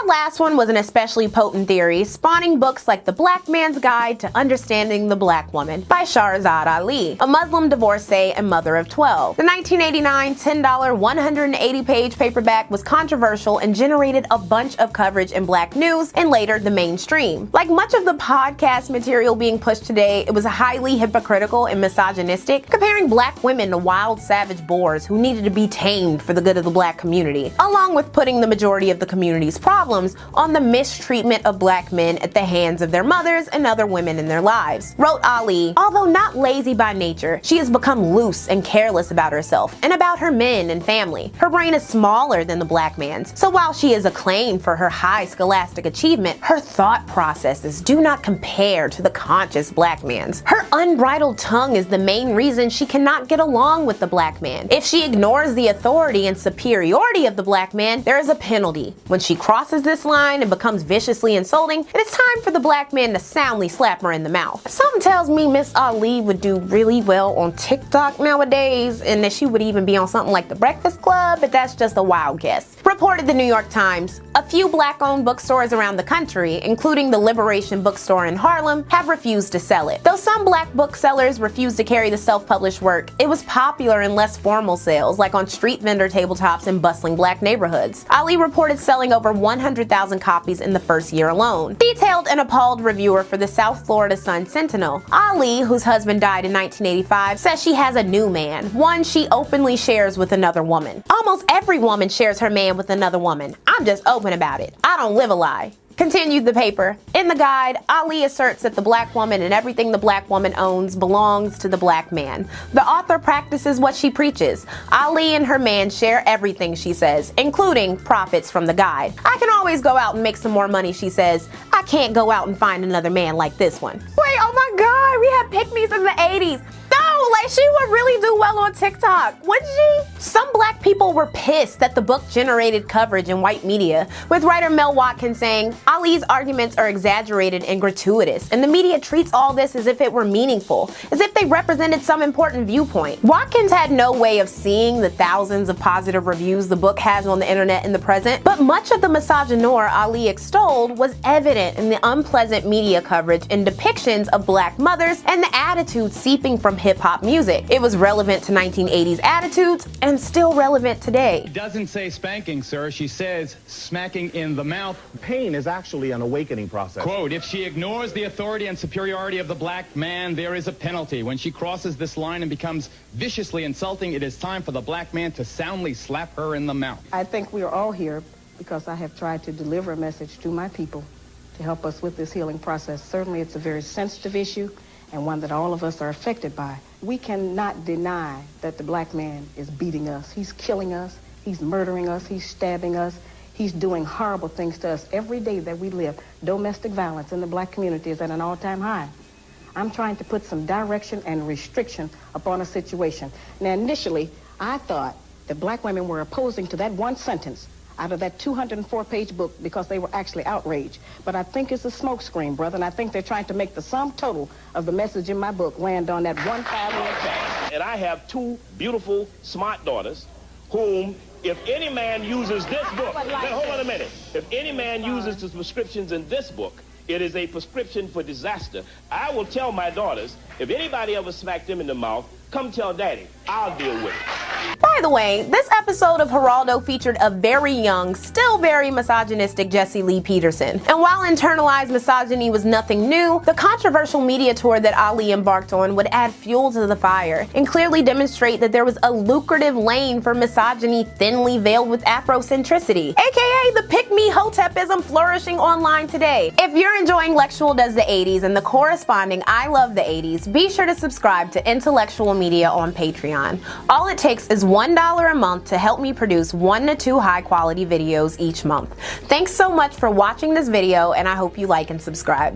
last one was an especially potent theory, spawning books like The Black Man's Guide to Understanding the Black Woman by Shahrazad Ali, a Muslim divorcee and mother of 12. The 1989 $10 180-page paperback was controversial and generated a bunch of coverage in black news and later the mainstream. Like much of the podcast material being pushed today, it was highly hypocritical and misogynistic, comparing black women to wild savage boars who needed to be tamed for the good of the black community, along with putting the majority of the community's problems on the mistreatment of black men at the hands of their mothers and other women in their lives. Wrote Ali, although not lazy by nature, she has become loose and careless about herself and about her men and family. Her brain is smaller than the black man's, so while she is acclaimed for her high scholastic achievement, her thought processes do not compare to the conscious black man's. Her unbridled tongue is the main reason she cannot get along with the black man. If she ignores the authority and superiority of the black man, there is a penalty. When she crosses this line and becomes viciously insulting, it is time for the black man to soundly slap her in the mouth. Something tells me Miss Ali would do really well on TikTok nowadays, and that she would even be on something like The Breakfast Club, but that's just a wild guess. Reported the New York Times, a few black-owned bookstores around the country, including the Liberation Bookstore in Harlem, have refused to sell it. Though some black booksellers refuse to carry the self-published work, it was popular in less formal sales, like on street vendor tabletops in bustling black neighborhoods. Ali reported selling over 100,000 copies in the first year alone. Detailed an appalled reviewer for the South Florida Sun-Sentinel, Ali, whose husband died in 1985, says she has a new man, one she openly shares with another woman. Almost every woman shares her man with another woman. I'm just open about it. I don't live a lie. Continued the paper. In the guide, Ali asserts that the black woman and everything the black woman owns belongs to the black man. The author practices what she preaches. Ali and her man share everything, she says, including profits from the guide. I can always go out and make some more money, she says. I can't go out and find another man like this one. Wait, oh my God, we had pick-me's in the 80s. No, like she would really do well on TikTok, wouldn't she? Some black people were pissed that the book generated coverage in white media, with writer Mel Watkins saying, Ali's arguments are exaggerated and gratuitous, and the media treats all this as if it were meaningful, as if they represented some important viewpoint. Watkins had no way of seeing the thousands of positive reviews the book has on the internet in the present, but much of the misogynoir Ali extolled was evident in the unpleasant media coverage and depictions of black mothers and the attitudes seeping from hip-hop music. It was relevant to 1980s attitudes and still relevant today. She doesn't say spanking, sir. She says smacking in the mouth. Pain is actually an awakening process. Quote, if she ignores the authority and superiority of the black man, there is a penalty. When she crosses this line and becomes viciously insulting, it is time for the black man to soundly slap her in the mouth. I think we are all here because I have tried to deliver a message to my people to help us with this healing process. Certainly it's a very sensitive issue and one that all of us are affected by. We cannot deny that the black man is beating us. He's killing us. He's murdering us. He's stabbing us. He's doing horrible things to us every day that we live. Domestic violence in the black community is at an all-time high. I'm trying to put some direction and restriction upon a situation. Now, initially, I thought that black women were opposing to that one sentence out of that 204-page book because they were actually outraged. But I think it's a smokescreen, brother, and I think they're trying to make the sum total of the message in my book land on that one 5-minute text. And I have two beautiful, smart daughters whom, if any man uses this book, now hold on a minute, if any man uses the prescriptions in this book, it is a prescription for disaster. I will tell my daughters, if anybody ever smacked them in the mouth, come tell daddy, I'll deal with it. By the way, this episode of Geraldo featured a very young, still very misogynistic Jesse Lee Peterson. And while internalized misogyny was nothing new, the controversial media tour that Ali embarked on would add fuel to the fire and clearly demonstrate that there was a lucrative lane for misogyny thinly veiled with Afrocentricity, aka the pick-me hotepism flourishing online today. If you're enjoying Lectual Does the 80s and the corresponding I Love the 80s, be sure to subscribe to Intellectual Media on Patreon. All it takes is $1 a month to help me produce 1 to 2 high-quality videos each month. Thanks so much for watching this video, and I hope you like and subscribe.